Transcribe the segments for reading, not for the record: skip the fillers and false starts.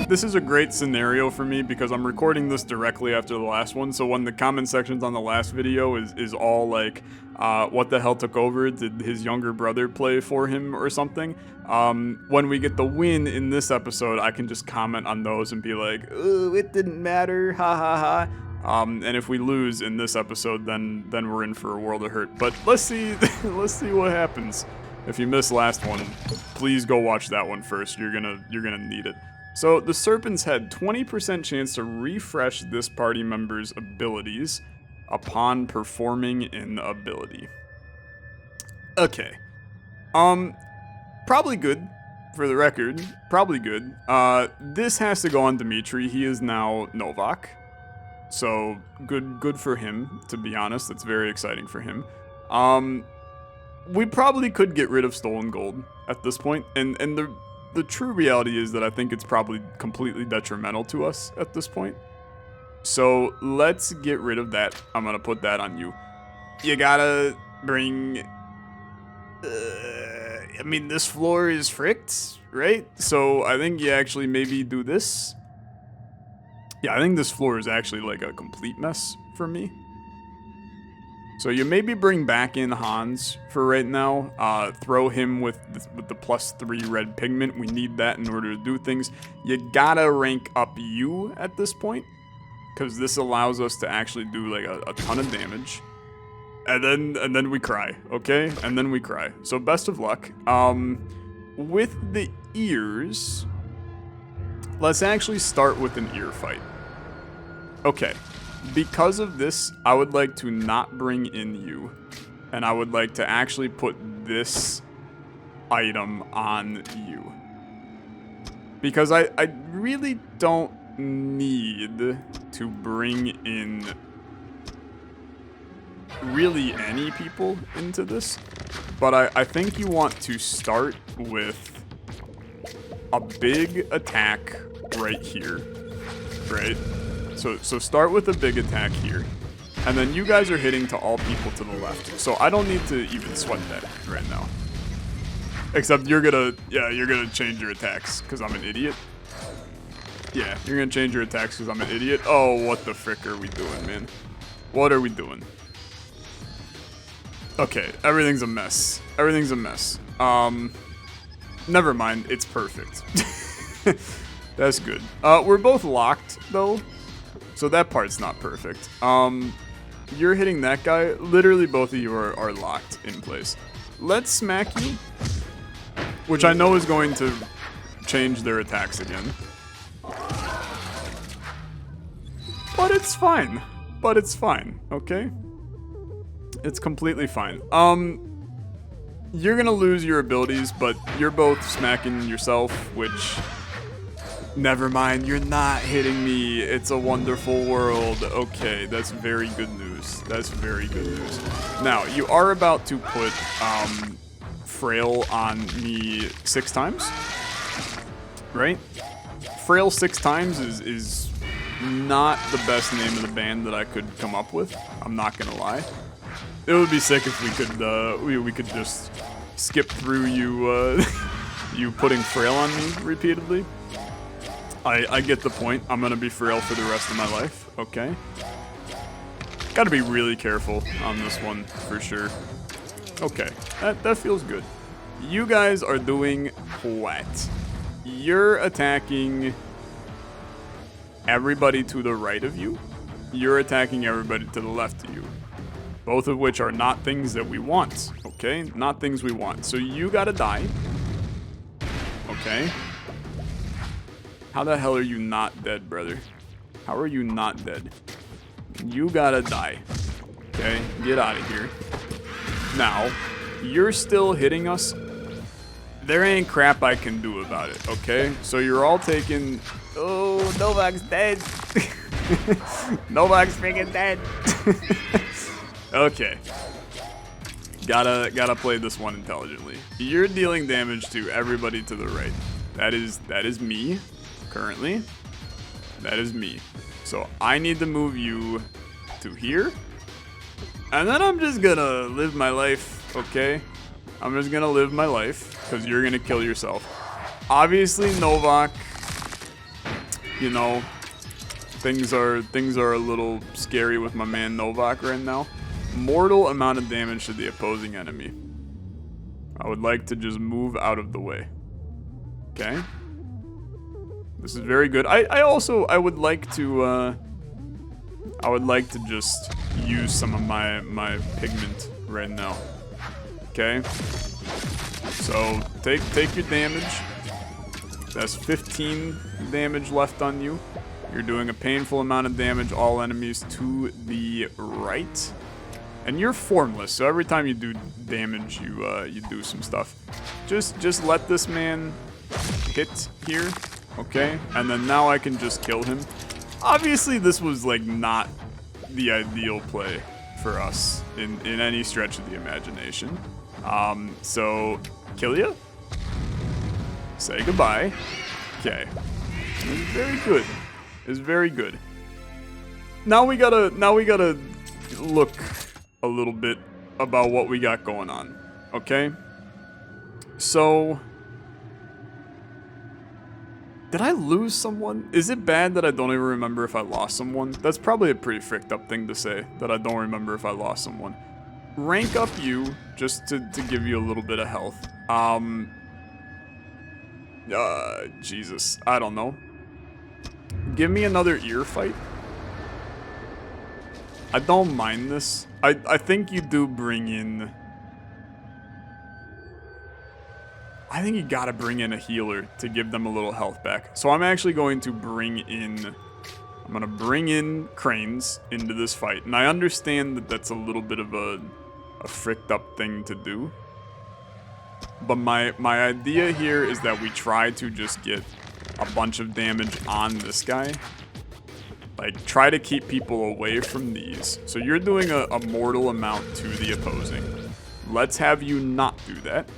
this is a great scenario for me because I'm recording this directly after the last one. So when the comment sections on the last video is all like, what the hell took over? Did his younger brother play for him or something? When we get the win in this episode, I can just comment on those and be like, oh, it didn't matter, ha ha ha. And if we lose in this episode, then we're in for a world of hurt. But let's see, let's see what happens. If you missed last one, please go watch that one first. You're gonna need it. So the Serpents had 20% chance to refresh this party member's abilities upon performing an ability. Okay. Probably good, for the record. Probably good. This has to go on Dimitri. He is now Novak. So good for him, to be honest. That's very exciting for him. We probably could get rid of Stolen Gold at this point, and the true reality is that I think it's probably completely detrimental to us at this point. So let's get rid of that. I'm gonna put that on you. You gotta bring... I mean, this floor is fricked, right? So I think you actually maybe do this. Yeah, I think this floor is actually like a complete mess for me. So you maybe bring back in Hans for right now. Throw him with the +3 red pigment. We need that in order to do things. You gotta rank up you at this point, because this allows us to actually do like a ton of damage. And then we cry, okay? And then we cry. So best of luck. With the ears, let's actually start with an ear fight. Okay. Because of this, I would like to not bring in you, and I would like to actually put this item on you. Because I really don't need to bring in really any people into this, but I think you want to start with a big attack right here, right? So start with a big attack here, and then you guys are hitting to all people to the left. So I don't need to even sweat that right now. Except you're gonna change your attacks because I'm an idiot. Yeah, you're gonna change your attacks because I'm an idiot. Oh, what the frick are we doing, man? What are we doing? Okay, everything's a mess. Everything's a mess. Never mind. It's perfect. That's good. We're both locked though. So that part's not perfect. You're hitting that guy. Literally both of you are locked in place. Let's smack you. Which I know is going to change their attacks again. But it's fine. But it's fine, okay? It's completely fine. You're gonna lose your abilities, but you're both smacking yourself, which... Never mind, you're not hitting me. It's a wonderful world. Okay, that's very good news. That's very good news. Now, you are about to put Frail on me 6 times, right? Frail 6 times is not the best name of the band that I could come up with. I'm not gonna lie. It would be sick if we could just skip through you you putting Frail on me repeatedly. I get the point. I'm gonna be Frail for the rest of my life. Okay. Gotta be really careful on this one for sure. Okay, that feels good. You guys are doing what? You're attacking everybody to the right of you. You're attacking everybody to the left of you. Both of which are not things that we want, okay? Not things we want. So you gotta die. Okay. How the hell are you not dead, brother? How are you not dead? You gotta die. Okay, get out of here. Now, you're still hitting us. There ain't crap I can do about it, okay? So you're all taking... Oh, Novak's dead. Novak's freaking dead. Okay. Gotta play this one intelligently. You're dealing damage to everybody to the right. That is me, currently. That is me. So I need to move you to here. And then I'm just gonna live my life, okay? I'm just gonna live my life, because you're gonna kill yourself. Obviously, Novak you know, things are a little scary with my man Novak right now. Mortal amount of damage to the opposing enemy. I would like to just move out of the way. Okay. This is very good. I would like to just use some of my pigment right now. Okay. So take your damage. That's 15 damage left on you. You're doing a painful amount of damage, all enemies to the right. And you're formless, so every time you do damage, you do some stuff. Just let this man hit here, okay? And then now I can just kill him. Obviously, this was like not the ideal play for us in any stretch of the imagination. So kill ya. Say goodbye. Okay. It's very good. It's very good. Now we gotta look a little bit about what we got going on. Okay? So did I lose someone? Is it bad that I don't even remember if I lost someone? That's probably a pretty fricked up thing to say, that I don't remember if I lost someone. Rank up you, just to give you a little bit of health. Jesus, I don't know. Give me another ear fight. I don't mind this. I think you do bring in... I think you gotta bring in a healer to give them a little health back. So I'm actually going to bring in... I'm gonna bring in Cranes into this fight. And I understand that that's a little bit of a fricked up thing to do. But my idea here is that we try to just get a bunch of damage on this guy. Like, try to keep people away from these. So you're doing a mortal amount to the opposing. Let's have you not do that.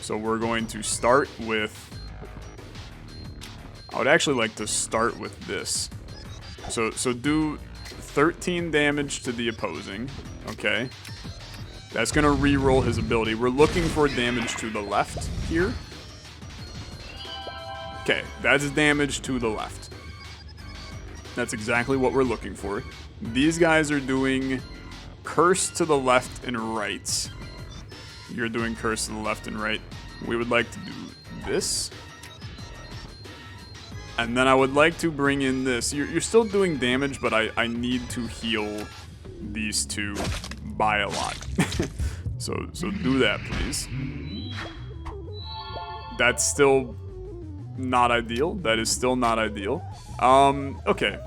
So we're going to start with... I would actually like to start with this. So do 13 damage to the opposing. Okay. That's going to re-roll his ability. We're looking for damage to the left here. Okay, that's damage to the left. That's exactly what we're looking for. These guys are doing curse to the left and right. You're doing curse to the left and right. We would like to do this. And then I would like to bring in this. You're still doing damage, but I need to heal these two by a lot. So do that, please. That's still not ideal. That is still not ideal. Okay.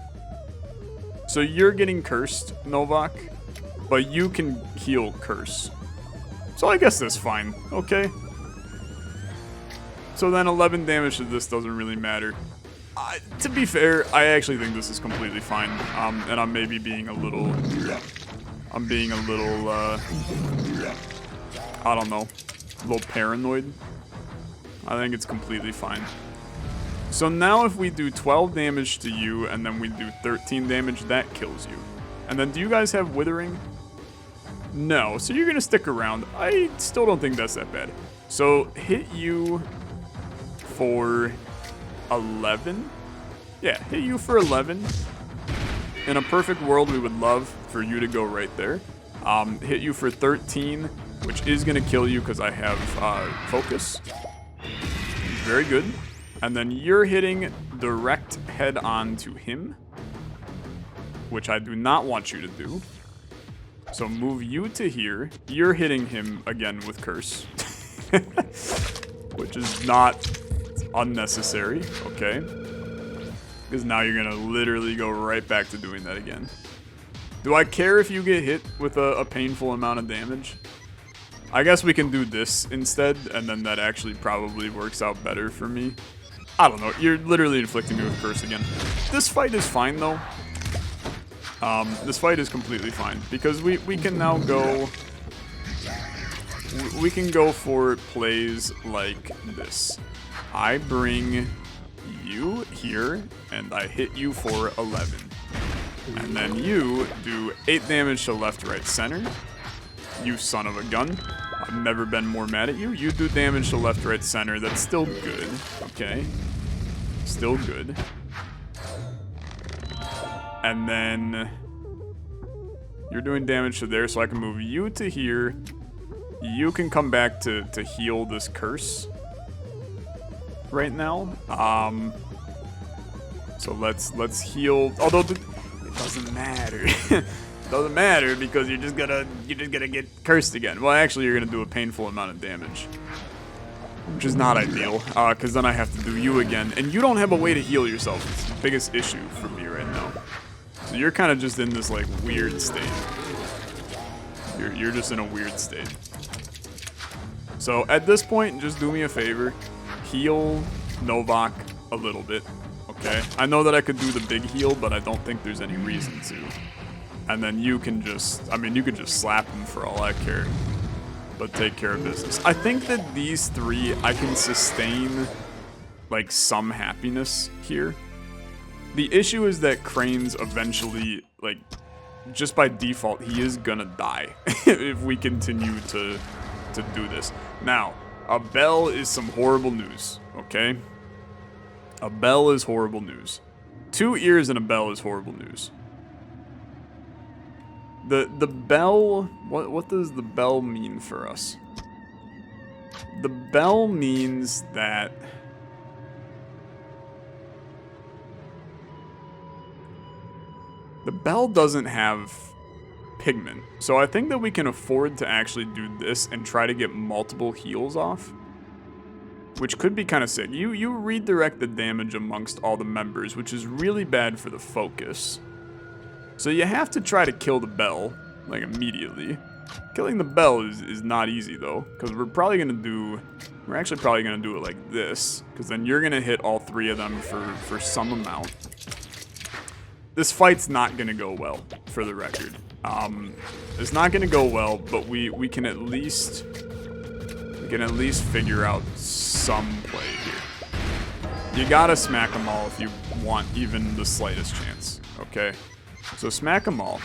So you're getting cursed, Novak, but you can heal curse. So I guess that's fine. Okay. So then 11 damage to this doesn't really matter. To be fair, I actually think this is completely fine. And I'm maybe being a little... I'm being a little, I don't know, a little paranoid. I think it's completely fine. So now if we do 12 damage to you and then we do 13 damage, that kills you. And then do you guys have Withering? No, so you're gonna stick around. I still don't think that's that bad. So hit you for 11? Yeah, hit you for 11. In a perfect world, we would love for you to go right there. Hit you for 13, which is going to kill you because I have focus. Very good. And then you're hitting direct head on to him, which I do not want you to do. So move you to here. You're hitting him again with curse, which is not unnecessary. Okay. Because now you're going to literally go right back to doing that again. Do I care if you get hit with a painful amount of damage? I guess we can do this instead, and then that actually probably works out better for me. I don't know. You're literally inflicting me with curse again. This fight is fine, though. This fight is completely fine. Because we can now go... We can go for plays like this. I bring... you here, and I hit you for 11. And then you do 8 damage to left, right, center. You son of a gun. I've never been more mad at you. You do damage to left, right, center. That's still good. Okay. Still good. And then you're doing damage to there, so I can move you to here. You can come back to heal this curse right now. So let's heal. Although it doesn't matter. Doesn't matter because you're just gonna get cursed again. Well, actually, you're gonna do a painful amount of damage, which is not ideal, because then I have to do you again, and you don't have a way to heal yourself. It's the biggest issue for me right now. So you're kind of just in this like weird state. You're just in a weird state. So at this point, just do me a favor, heal Novak a little bit, okay? I know that I could do the big heal, but I don't think there's any reason to. And then you can just, I mean, you could just slap him for all I care, but take care of business. I think that these three, I can sustain like some happiness here. The issue is that Crane's eventually, like, just by default, he is gonna die if we continue to do this. Now, a bell is some horrible news, okay? A bell is horrible news. 2 ears and a bell is horrible news. The bell, what does the bell mean for us? The bell means that the bell doesn't have pigment. So I think that we can afford to actually do this and try to get multiple heals off, which could be kind of sick. You redirect the damage amongst all the members, which is really bad for the focus. So you have to try to kill the bell, like, immediately. Killing the bell is not easy, though, because we're actually probably gonna do it like this, because then you're gonna hit all 3 of them for some amount. This fight's not gonna go well, for the record. It's not gonna go well, but we can at least figure out some play here. You gotta smack them all if you want even the slightest chance, okay? So smack them all.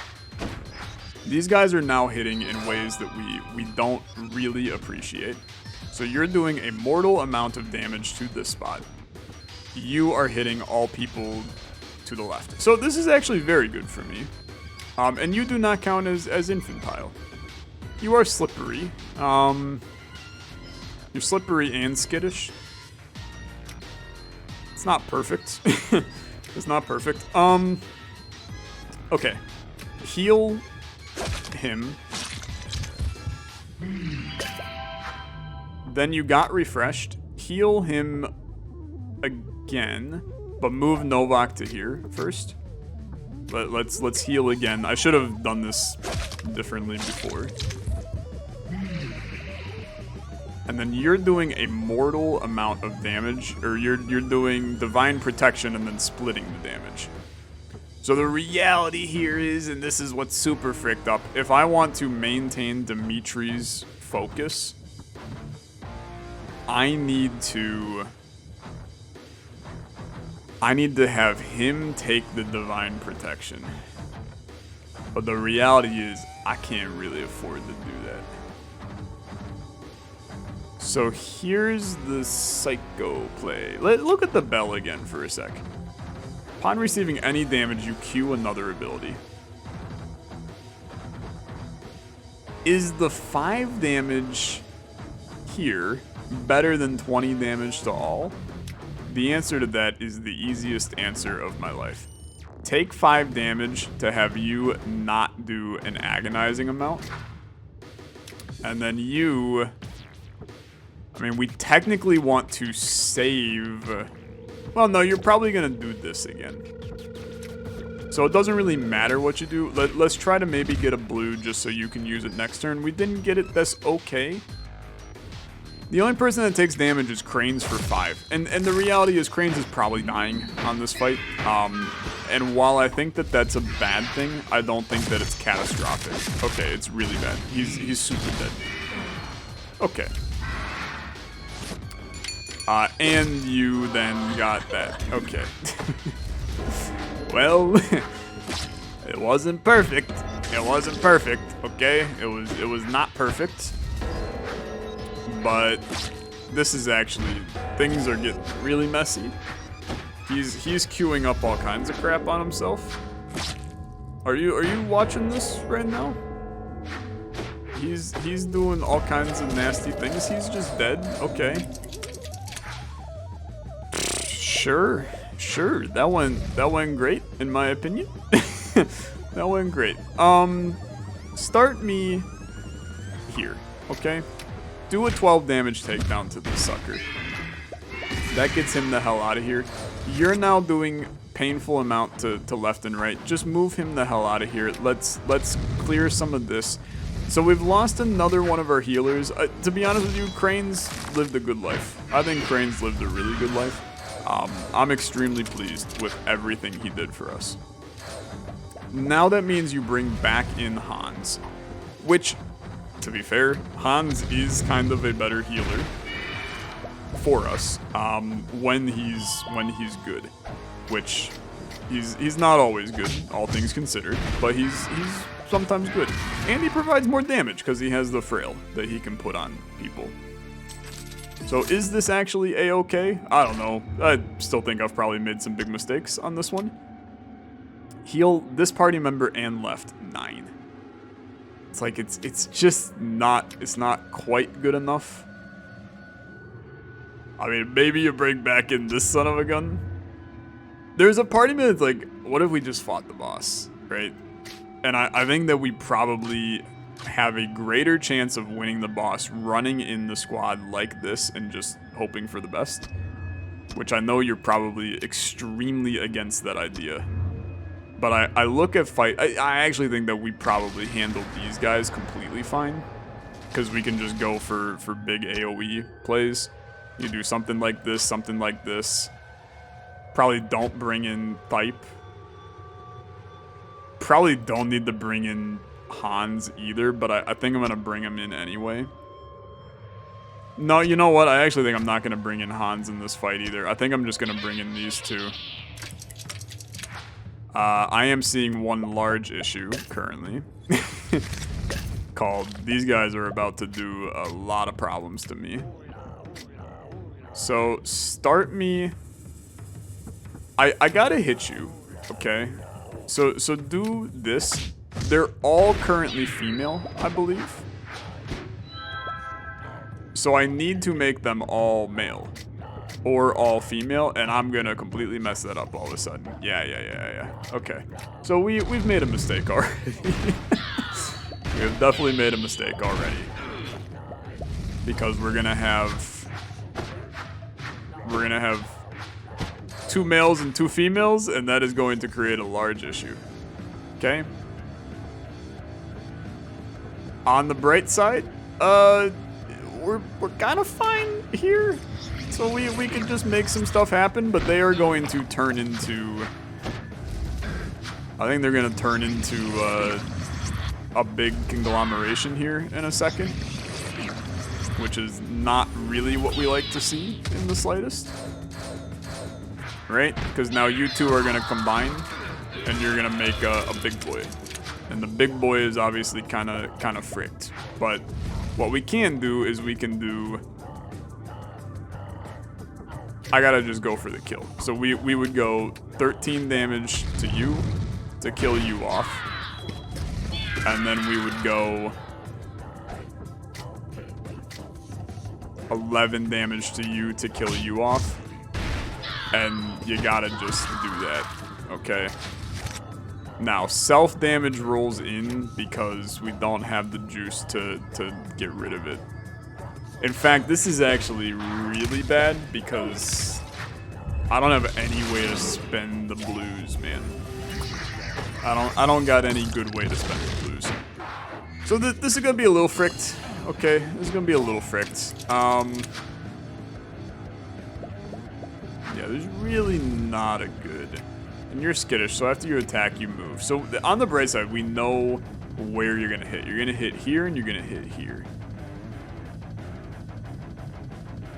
These guys are now hitting in ways that we don't really appreciate. So you're doing a mortal amount of damage to this spot. You are hitting all people to the left. So this is actually very good for me. And you do not count as infantile. You are slippery. You're slippery and skittish. It's not perfect. It's not perfect. Okay. Heal him. Then you got refreshed. Heal him again, but move Novak to here first. Let's heal again. I should have done this differently before. And then you're doing a mortal amount of damage, or you're doing divine protection and then splitting the damage. So the reality here is, and this is what's super fricked up, if I want to maintain Dimitri's focus, I need to have him take the divine protection. But the reality is, I can't really afford to do that. So here's the psycho play. Look at the bell again for a sec. Upon receiving any damage, you cue another ability. Is the 5 damage here better than 20 damage to all? The answer to that is the easiest answer of my life. Take 5 damage to have you not do an agonizing amount. And then you... I mean, we technically want to save... Well, no, you're probably going to do this again. So it doesn't really matter what you do. Let's try to maybe get a blue just so you can use it next turn. We didn't get it. That's okay. The only person that takes damage is Cranes for 5. And the reality is Cranes is probably dying on this fight. And while I think that that's a bad thing, I don't think that it's catastrophic. Okay, it's really bad. He's super dead. Okay. And you then got that. Okay. Well, it wasn't perfect. It wasn't perfect, okay? It was not perfect. But this is actually, things are getting really messy. He's queuing up all kinds of crap on himself. Are you watching this right now? He's doing all kinds of nasty things. He's just dead. Okay. Sure. That went great in my opinion. That went great. Start me here, okay? Do a 12 damage takedown to this sucker. That gets him the hell out of here. You're now doing painful amount to left and right. Just move him the hell out of here. Let's clear some of this. So we've lost another one of our healers. To be honest with you, Crane's lived a good life. I think Crane's lived a really good life. I'm extremely pleased with everything he did for us. Now that means you bring back in Hans, which, to be fair, Hans is kind of a better healer for us when he's good, which he's not always good, all things considered, but he's sometimes good, and he provides more damage because he has the frail that he can put on people. So is this actually a-okay? I don't know. I still think I've probably made some big mistakes on this one. Heal this party member and left 9. It's like it's just not quite good enough. I mean, maybe you bring back in this son of a gun. There's a part of me that's like, what if we just fought the boss, right? And I think that we probably have a greater chance of winning the boss running in the squad like this and just hoping for the best. Which I know you're probably extremely against that idea. But I look at fight, I actually think that we probably handled these guys completely fine. Because we can just go for big AoE plays. You do something like this, something like this. Probably don't bring in Type. Probably don't need to bring in Hans either, but I think I'm going to bring him in anyway. No, you know what? I actually think I'm not going to bring in Hans in this fight either. I think I'm just going to bring in these two. I am seeing one large issue currently. Called, these guys are about to do a lot of problems to me. So, start me... I gotta hit you, okay? So do this. They're all currently female, I believe. So I need to make them all male. Or all female, and I'm gonna completely mess that up all of a sudden. Yeah. Okay. So we've made a mistake already. We have definitely made a mistake already. Because we're gonna have 2 males and 2 females, and that is going to create a large issue. Okay? On the bright side, we're kind of fine here. So we can just make some stuff happen, but they are going to turn into... I think they're going to turn into a big conglomeration here in a second. Which is not really what we like to see in the slightest. Right? Because now you two are going to combine, and you're going to make a big boy. And the big boy is obviously kind of fricked. But what we can do is we can do... I gotta just go for the kill. So we would go 13 damage to you to kill you off. And then we would go 11 damage to you to kill you off. And you gotta just do that, okay? Now, self-damage rolls in because we don't have the juice to get rid of it. In fact, this is actually really bad because I don't have any way to spend the blues, man. I don't got any good way to spend the blues. So this is gonna be a little fricked. Okay, this is gonna be a little fricked. Yeah, there's really not a good... And you're skittish, so after you attack, you move. So on the bright side, we know where you're gonna hit. You're gonna hit here, and you're gonna hit here.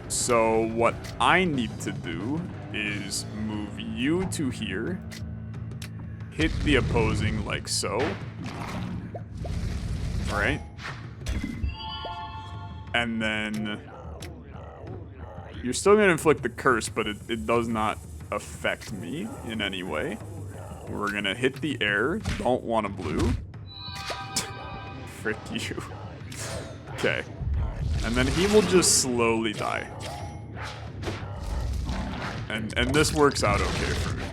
So what I need to do is move you to here, hit the opposing like so, right? And then you're still gonna inflict the curse, but it does not affect me in any way. We're gonna hit the air. Don't want a blue. Frick you. Okay. And then he will just slowly die. And this works out okay for me.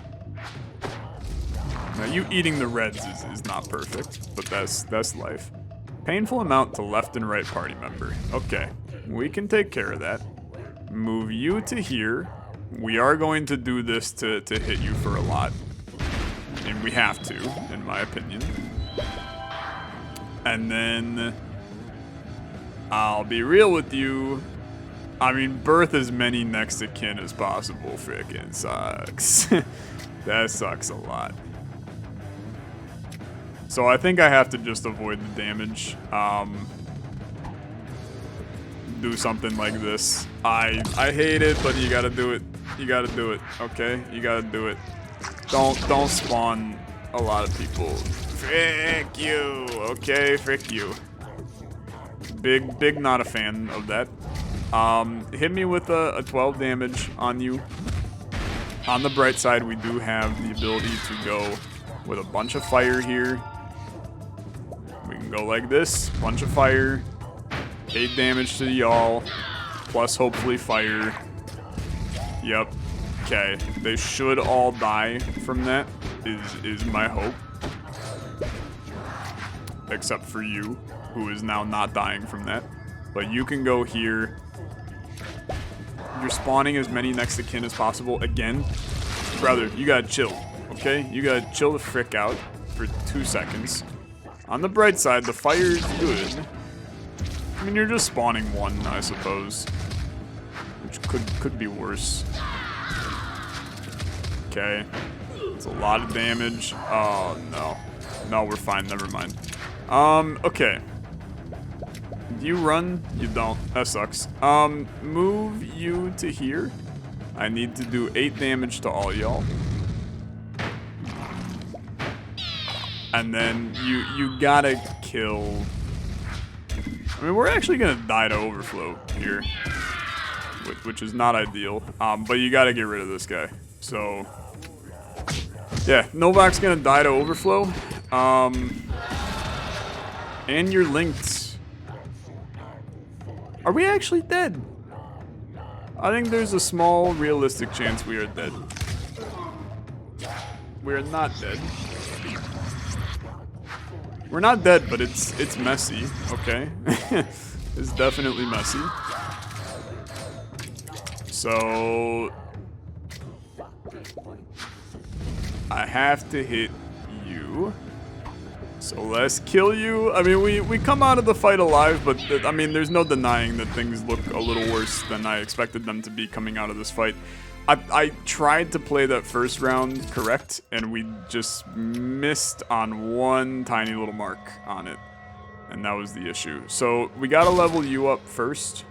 Now you eating the reds is not perfect, but that's life. Painful amount to left and right party member. Okay, we can take care of that. Move you to here. We are going to do this to hit you for a lot. And we have to, in my opinion. And then I'll be real with you. I mean, birth as many next to kin as possible frickin' sucks. That sucks a lot. So I think I have to just avoid the damage. Do something like this. I hate it, but you gotta do it. You gotta do it, okay? You gotta do it. Don't spawn a lot of people. Frick you, okay? Frick you. Big not a fan of that. Hit me with a 12 damage on you. On the bright side, we do have the ability to go with a bunch of fire here. We can go like this, bunch of fire, 8 damage to y'all, plus hopefully fire. Yep. Okay, they should all die from that, is my hope. Except for you, who is now not dying from that. But you can go here. You're spawning as many next to kin as possible. Again, brother, you gotta chill, okay? You gotta chill the frick out for 2 seconds. On the bright side, the fire is good. I mean, you're just spawning one, I suppose. Which could be worse. Okay. It's a lot of damage. Oh, no. No, we're fine. Never mind. Okay. Do you run? You don't. That sucks. Move you to here. I need to do 8 damage to all y'all. And then you gotta kill. I mean, we're actually gonna die to overflow here, which is not ideal. But you gotta get rid of this guy. So, yeah, Novak's gonna die to overflow. And you're linked. Are we actually dead? I think there's a small realistic chance we are dead. We're not dead. We're not dead, but it's messy, okay? It's definitely messy. So I have to hit you. So let's kill you. I mean, we come out of the fight alive, but I mean, there's no denying that things look a little worse than I expected them to be coming out of this fight. I tried to play that first round correct, and we just missed on one tiny little mark on it. And that was the issue. So we gotta level you up first.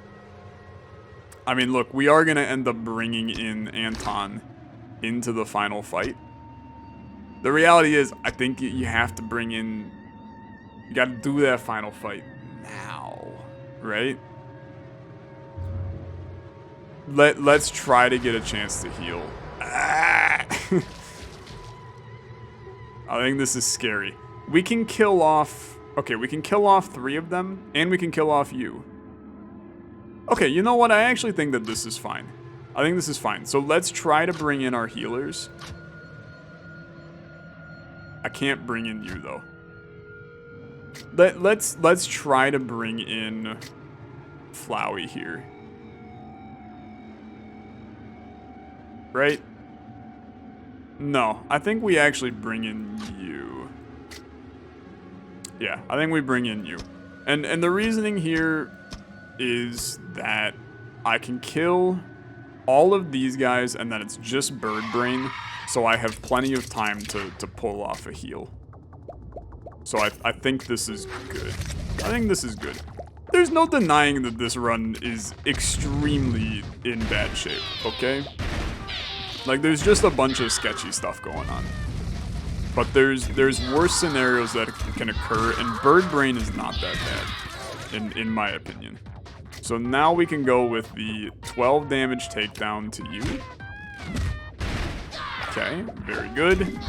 I mean, look, we are gonna end up bringing in Anton into the final fight. The reality is, I think you have to bring in... You gotta do that final fight now, right? Let's try to get a chance to heal. I think this is scary. We can kill off... Okay, we can kill off 3 of them, and we can kill off you. Okay, you know what? I actually think that this is fine. I think this is fine. So let's try to bring in our healers. I can't bring in you, though. Let's try to bring in Flowey here. Right? No, I think we actually bring in you. Yeah, I think we bring in you. And the reasoning here is that I can kill all of these guys and then it's just Bird Brain, so I have plenty of time to pull off a heal. So I think this is good. I think this is good. There's no denying that this run is extremely in bad shape, okay? Like, there's just a bunch of sketchy stuff going on. But there's worse scenarios that can occur, and Bird Brain is not that bad, in my opinion. So now we can go with the 12 damage takedown to you. Okay, very good.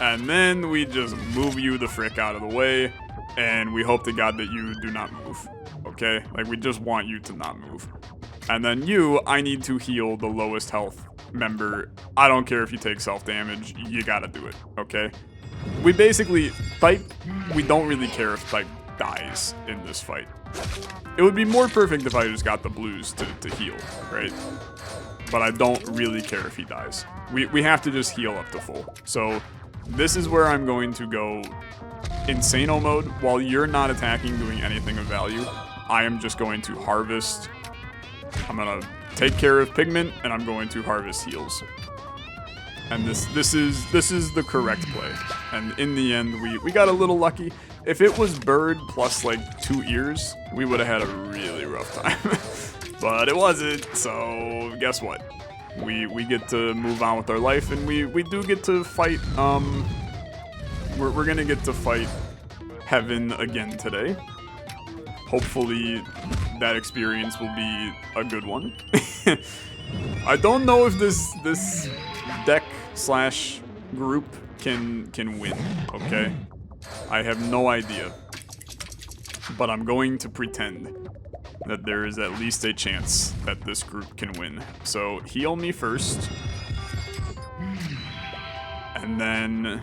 And then we just move you the frick out of the way, and we hope to God that you do not move, okay? Like, we just want you to not move. And then you, I need to heal the lowest health member. I don't care if you take self-damage, you gotta do it, okay? We basically, type, we don't really care if type dies in this fight. It would be more perfect if I just got the blues to heal, right? But I don't really care if he dies. We have to just heal up to full. So this is where I'm going to go Insano mode. While you're not attacking, doing anything of value, I am just going to harvest. I'm gonna take care of pigment, and I'm going to harvest heals. And this is the correct play. And in the end, we got a little lucky. If it was bird plus like 2 ears, we would have had a really rough time. But it wasn't, so guess what? We get to move on with our life, and we do get to fight, we're gonna get to fight Heaven again today. Hopefully that experience will be a good one. I don't know if this deck slash group can win, okay? I have no idea. But I'm going to pretend that there is at least a chance that this group can win. So heal me first. And then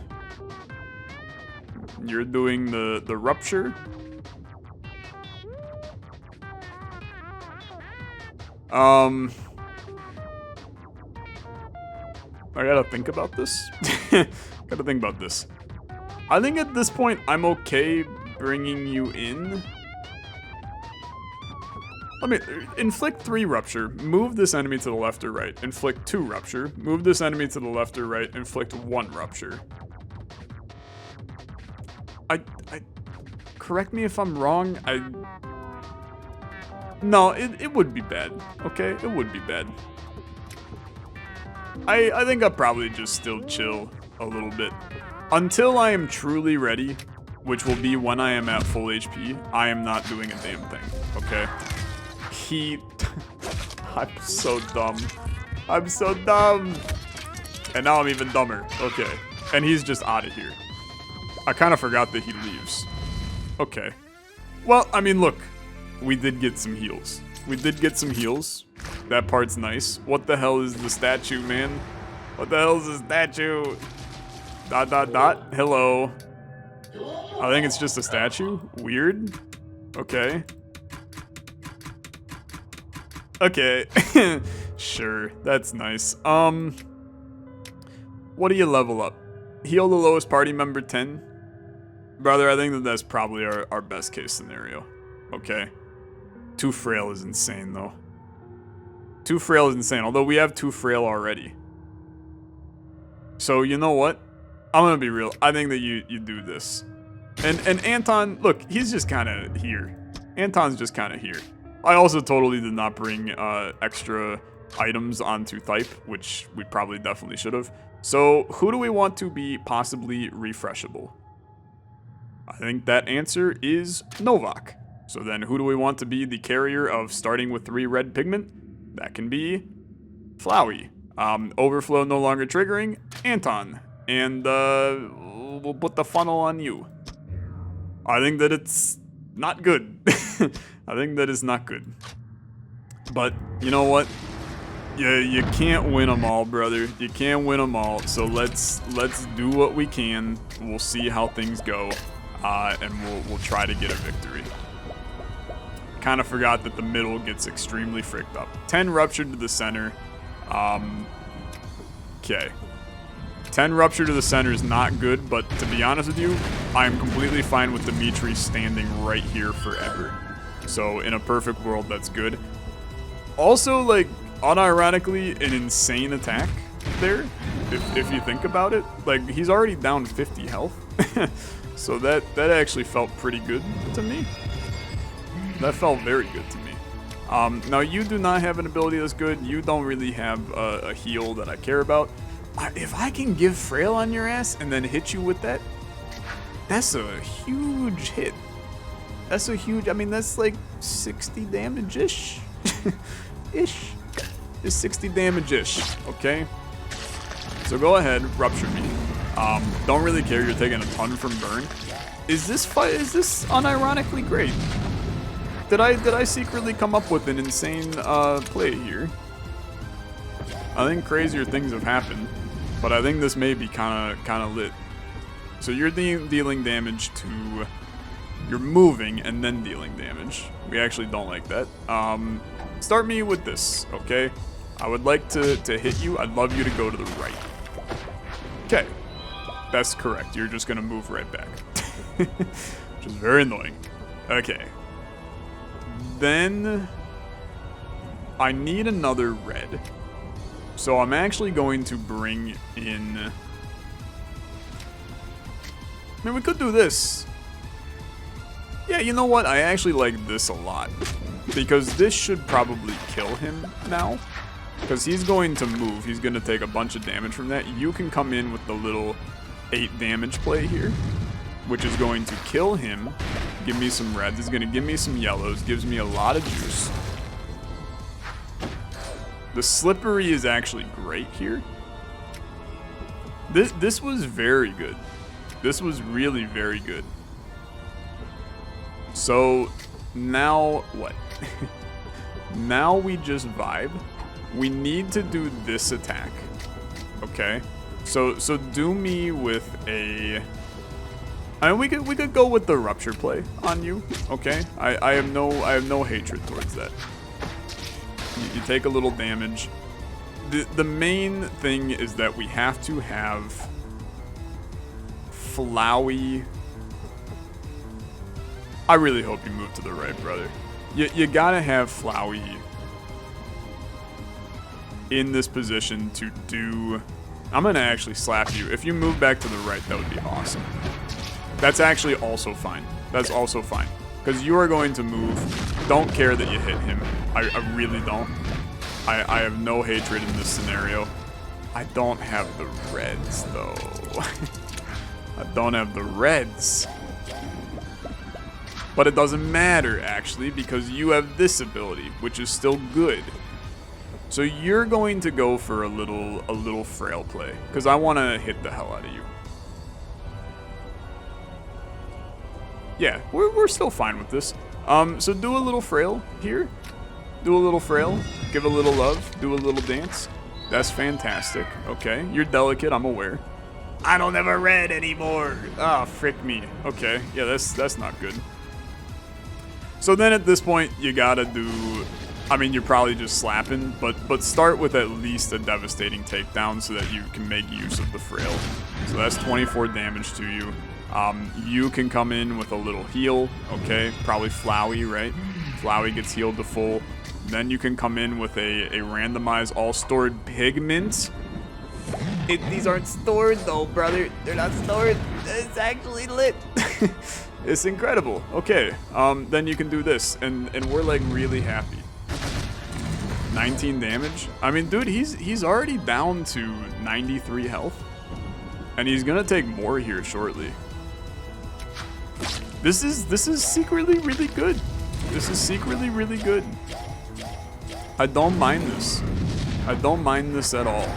you're doing the rupture. I gotta think about this. Gotta think about this. I think at this point, I'm okay bringing you in. Let me inflict 3 rupture, move this enemy to the left or right, inflict 2 rupture, move this enemy to the left or right, inflict 1 rupture. I correct me if I'm wrong, no, it would be bad, okay? It would be bad. I think I'll probably just still chill a little bit. Until I am truly ready, which will be when I am at full HP, I am not doing a damn thing, okay? I'm so dumb. I'm so dumb. And now I'm even dumber. Okay. And he's just out of here. I kind of forgot that he leaves. Okay. Well, I mean, look. We did get some heals. We did get some heals. That part's nice. What the hell is the statue, man? What the hell is the statue? ... Hello. I think it's just a statue. Weird. Okay. Okay. Sure. That's nice. What do you level up? Heal the lowest party member 10? Brother, I think that that's probably our best case scenario. Okay. 2 frail is insane, though. 2 frail is insane, although we have 2 frail already. So, you know what? I'm gonna be real. I think that you do this. And Anton, look, he's just kind of here. Anton's just kind of here. I also totally did not bring extra items onto Type, which we probably definitely should have. So, who do we want to be possibly refreshable? I think that answer is Novak. So then who do we want to be the carrier of starting with 3 red pigment? That can be Flowey. Overflow no longer triggering, Anton. And we'll put the funnel on you. I think that it's not good. I think that is not good. But you know what? You can't win them all, brother. You can't win them all. So let's do what we can. We'll see how things go, and we'll try to get a victory. Kind of forgot that the middle gets extremely fricked up. 10 ruptured to the center. Okay. 10 rupture to the center is not good, but to be honest with you, I'm completely fine with Dimitri standing right here forever. So in a perfect world, that's good. Also, like, unironically, an insane attack there, if you think about it. Like, he's already down 50 health. So that actually felt pretty good to me. That felt very good to me. Now, you do not have an ability that's good. You don't really have a heal that I care about. If I can give Frail on your ass and then hit you with that, that's a huge hit. That's a huge, I mean, that's like 60 damage-ish. Ish. It's 60 damage-ish, okay? So go ahead, rupture me. Don't really care. You're taking a ton from burn. Is this unironically great? Did I secretly come up with an insane play here? I think crazier things have happened, but I think this may be kind of lit. So you're dealing damage to, you're moving and then dealing damage. We actually don't like that. Start me with this, okay? I would like to hit you. I'd love you to go to the right. Okay, that's correct. You're just gonna move right back, which is very annoying. Okay. Then I need another red. So I'm actually going to bring in... I mean, we could do this. Yeah, you know what? I actually like this a lot. Because this should probably kill him now. Because he's going to move. He's going to take a bunch of damage from that. You can come in with the little 8 damage play here, which is going to kill him. Give me some reds. It's going to give me some yellows. Gives me a lot of juice. The slippery is actually great here. This was very good. This was really very good. So now what? Now we just vibe. We need to do this attack. Okay. So do me with a... I mean, we could go with the rupture play on you. Okay. I have no hatred towards that. You take a little damage. The main thing is that we have to have Flowey. I really hope you move to the right, brother. You gotta have Flowey in this position to do... I'm gonna actually slap you. If you move back to the right, that would be awesome. That's actually also fine. That's also fine. Because you are going to move. Don't care that you hit him. I really don't. I have no hatred in this scenario. I don't have the reds, though. I don't have the reds. But it doesn't matter, actually, because you have this ability, which is still good. So you're going to go for a little frail play, because I want to hit the hell out of you. Yeah, we're still fine with this. So do a little frail here. Do a little frail. Give a little love. Do a little dance. That's fantastic. Okay, you're delicate, I'm aware. I don't have a red anymore. Ah, frick me. Okay, yeah, that's not good. So then at this point, you gotta do... I mean, you're probably just slapping, but start with at least a devastating takedown so that you can make use of the frail. So that's 24 damage to you. You can come in with a little heal, okay? Probably Flowey, right? Flowey gets healed to full. Then you can come in with a randomized all-stored pigment. These aren't stored though, brother. They're not stored. It's actually lit. It's incredible. Okay, then you can do this, and we're like really happy. 19 damage. I mean, dude, he's already down to 93 health, and he's gonna take more here shortly. This is secretly really good. This is secretly really good. I don't mind this. I don't mind this at all.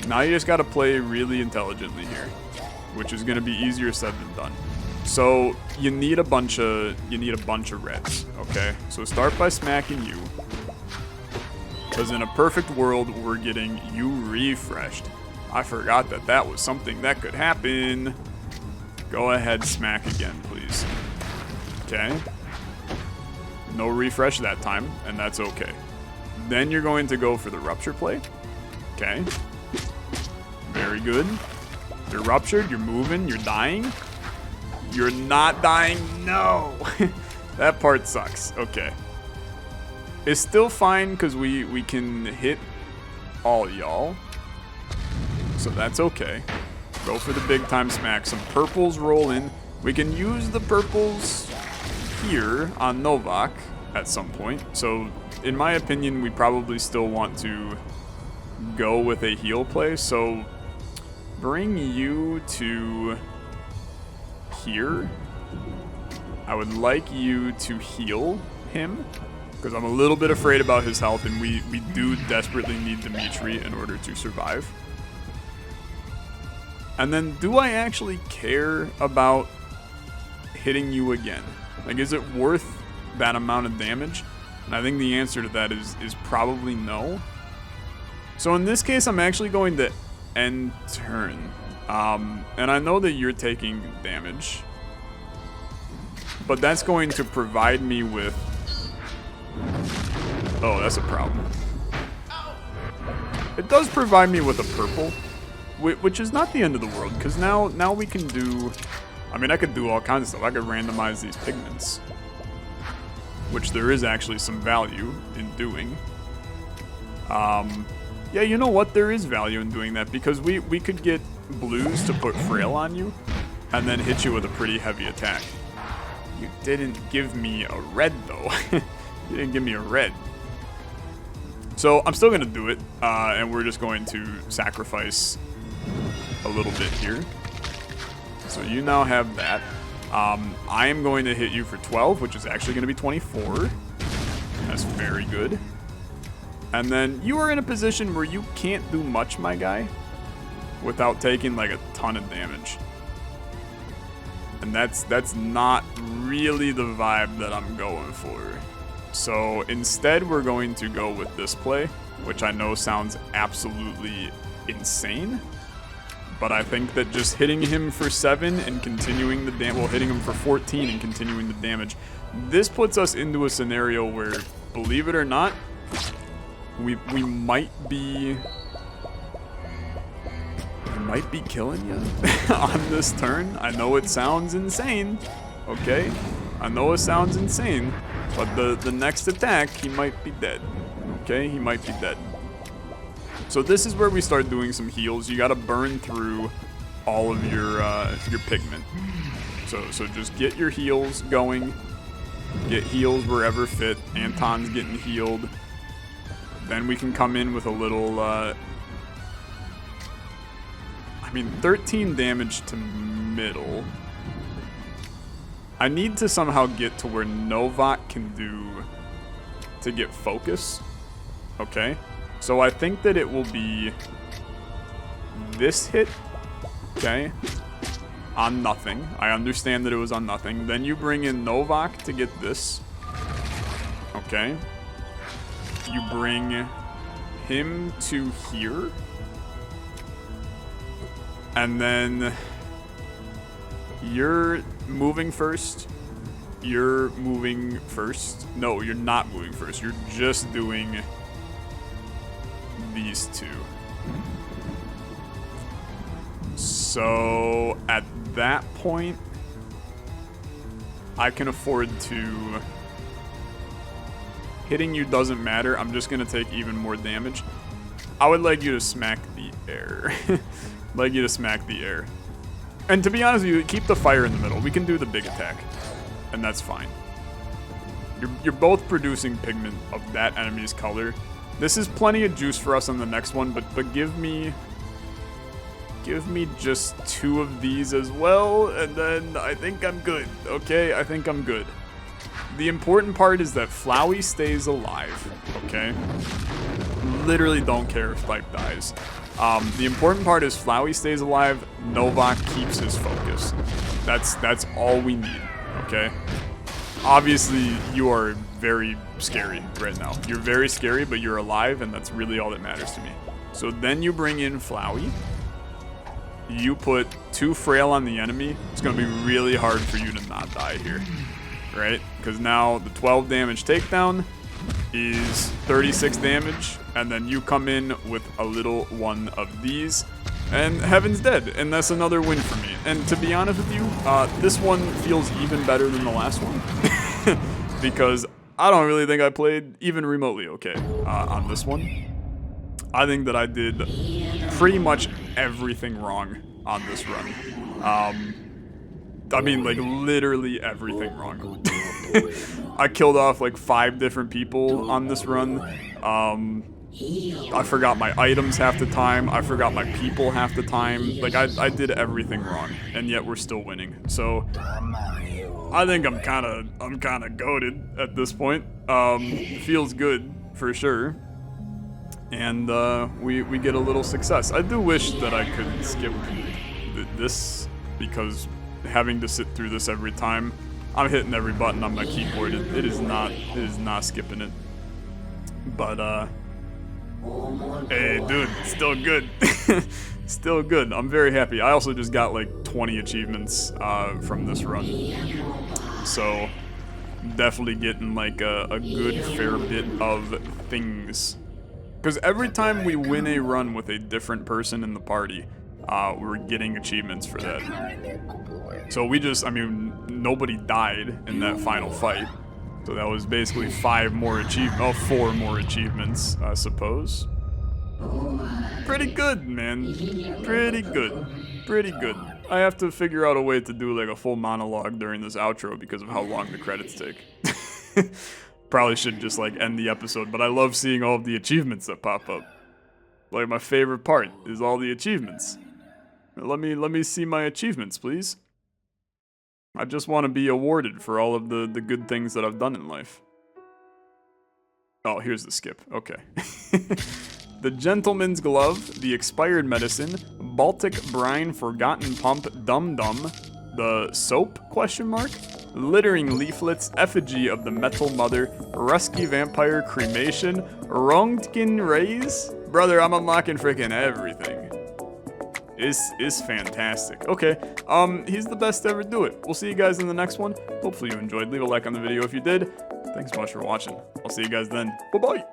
Now you just gotta play really intelligently here, which is gonna be easier said than done. So you need a bunch of reds, okay? So start by smacking you, because in a perfect world we're getting you refreshed. I forgot that was something that could happen. Go ahead, smack again, please. Okay. No refresh that time, and that's okay. Then you're going to go for the rupture play. Okay. Very good. You're ruptured, you're moving, you're dying. You're not dying, no! That part sucks, okay. It's still fine because we can hit all y'all. So that's okay. Go for the big time smack. Some purples roll in. We can use the purples here on Novak at some point. So in my opinion, we probably still want to go with a heal play. So bring you to here. I would like you to heal him, because I'm a little bit afraid about his health, and we do desperately need Dimitri in order to survive. And then, do I actually care about hitting you again? Like, is it worth that amount of damage? And I think the answer to that is probably no. So in this case, I'm actually going to end turn. And I know that you're taking damage, but that's going to provide me with... Oh, that's a problem. It does provide me with a purple, which is not the end of the world, because now we can do... I mean, I could do all kinds of stuff. I could randomize these pigments, which there is actually some value in doing. Yeah, you know what? There is value in doing that, because we could get blues to put frail on you and then hit you with a pretty heavy attack. You didn't give me a red, though. You didn't give me a red. So I'm still going to do it, and we're just going to sacrifice a little bit here. So you now have that. I am going to hit you for 12, which is actually going to be 24. That's very good. And then you are in a position where you can't do much, my guy, without taking like a ton of damage. And that's not really the vibe that I'm going for. So instead, we're going to go with this play, which I know sounds absolutely insane. But I think that just hitting him for 7 and continuing the damage, well, hitting him for 14 and continuing the damage, this puts us into a scenario where, believe it or not, we might be killing you on this turn. I know it sounds insane, okay? I know it sounds insane, but the next attack, he might be dead, okay? He might be dead. So this is where we start doing some heals. You gotta burn through all of your pigment. So just get your heals going. Get heals wherever fit. Anton's getting healed. Then we can come in with a little, I mean, 13 damage to middle. I need to somehow get to where Novak can do to get focus. Okay. So I think that it will be this hit, okay, on nothing. I understand that it was on nothing. Then you bring in Novak to get this, okay. You bring him to here. And then you're moving first. You're moving first. No, you're not moving first. You're just doing these two. So at that point, I can afford to... Hitting you doesn't matter. I'm just going to take even more damage. I would like you to smack the air. Like you to smack the air. And to be honest with you, keep the fire in the middle. We can do the big attack. And that's fine. You're both producing pigment of that enemy's color. This is plenty of juice for us on the next one, but give me just 2 of these as well, and then I think I'm good, okay? I think I'm good. The important part is that Flowey stays alive, okay? Literally don't care if Type dies. The important part is Flowey stays alive, Novak keeps his focus. That's all we need, okay? Obviously, you are very scary right now. You're very scary, but you're alive, and that's really all that matters to me. So then you bring in Flowey. You put 2 frail on the enemy. It's going to be really hard for you to not die here, right? Because now the 12 damage takedown is 36 damage, and then you come in with a little one of these, and Heaven's dead, and that's another win for me. And to be honest with you, this one feels even better than the last one, because I don't really think I played even remotely okay on this one. I think that I did pretty much everything wrong on this run. I mean, like, literally everything wrong. I killed off, like, 5 different people on this run. I forgot my items half the time. I forgot my people half the time. Like, I did everything wrong, and yet we're still winning. So, I think I'm kind of goated at this point. Feels good, for sure. And we get a little success. I do wish that I could skip this, because having to sit through this every time, I'm hitting every button on my keyboard. It is not skipping it. But hey, dude, still good. Still good. I'm very happy. I also just got like 20 achievements from this run, so definitely getting like a good fair bit of things. Because every time we win a run with a different person in the party, we're getting achievements for that. So we just, I mean, nobody died in that final fight. So that was basically 4 more achievements, I suppose. Pretty good, man. Pretty good. Pretty good. I have to figure out a way to do like a full monologue during this outro because of how long the credits take. Probably should just like end the episode, but I love seeing all of the achievements that pop up. Like my favorite part is all the achievements. Let me see my achievements, please. I just want to be awarded for all of the good things that I've done in life. Oh, here's the skip. Okay. The Gentleman's Glove, the Expired Medicine, Baltic Brine, Forgotten Pump, Dum Dum, the Soap, ? Littering Leaflets, Effigy of the Metal Mother, Rusky Vampire, Cremation, Röntgen Rays? Brother, I'm unlocking freaking everything. This is fantastic. Okay, he's the best to ever do it. We'll see you guys in the next one. Hopefully you enjoyed. Leave a like on the video if you did. Thanks so much for watching. I'll see you guys then. Bye-bye.